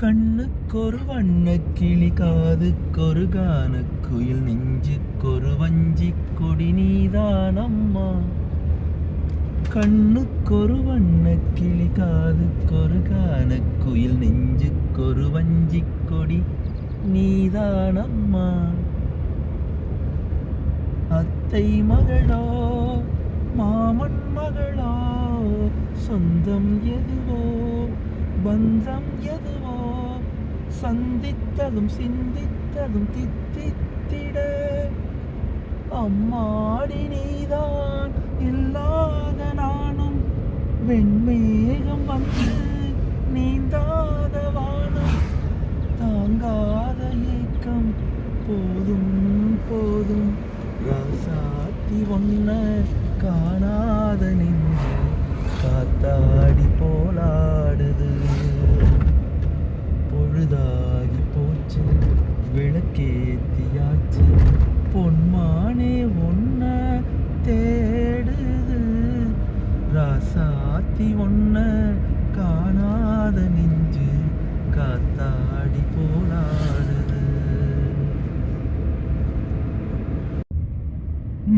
கண்ணுக்கொரு வண்ணக்கிளி காதுக்கொரு கானக்குயில் நெஞ்சுக்கொரு வஞ்சிக் கொடி நீதானம்மா. கண்ணுக்கொரு வண்ணக்கிளி காதுக்கொரு கானக்குயில் நெஞ்சுக்கொரு வஞ்சிக் கொடி நீதானம்மா. அத்தை மகளோ மாமன் மகளோ சொந்தம் எதுவோ பந்தம் எதுவோ சந்தித்ததும் சிந்தித்ததும் தித்தித்திட அம்மாடி நீதான் இல்லாத நானும் வெண்மேகம் வந்து நீந்தாத வானம் தாங்காத ஏக்கம் போதும் போதும் ராசாத்தி ஒன்ன காணாத நெஞ்சு காத்தாடி போலாடுது. பொழுதாகி போச்சு விளக்கேத்தியாச்சு பொன்மானே ஒன்ன தேடுது. ராசாத்தி ஒன்ன காணாத நெஞ்சு காத்தாடி போலாடுது.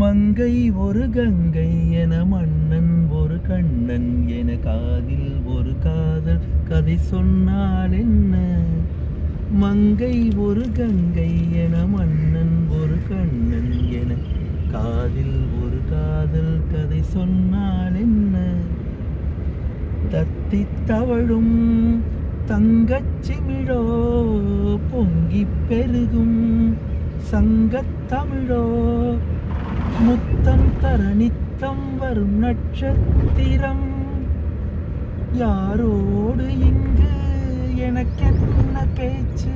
மங்கை ஒரு கங்கை என மன்னன் ஒரு கண்ணன் என காதில் ஒரு காதல் கதை சொன்னால் என்ன. மங்கை ஒரு கங்கை என மன்னன் ஒரு கண்ணன் என காதில் ஒரு காதல் கதை சொன்னால் என்ன. தத்தி தவழும் தங்கச்சிமிழோ பொங்கி பெருகும் சங்கத்தமிழோ முத்தம் தர நித்தம் வரும் நட்சத்திரம். யாரோடு இங்கு எனக்கென்ன பேச்சு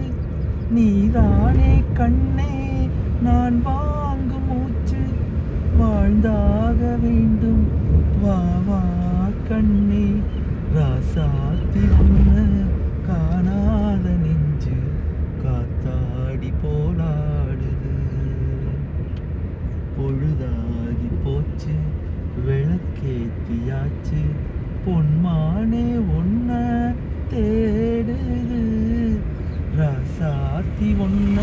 நீதானே கண்ணே நான் வாங்கும் மூச்சு. வாழ்ந்தாக வேண்டும் வா வா கண்ணே ராசாத்தி ஒன்ன காணாத நெஞ்சு காத்தாடி போலாடுது. பொழுதாகி போச்சு விளக்கேத்தியாச்சு பொன்மானே ஒன்ன தேடுது. ராசாத்தி ஒன்ன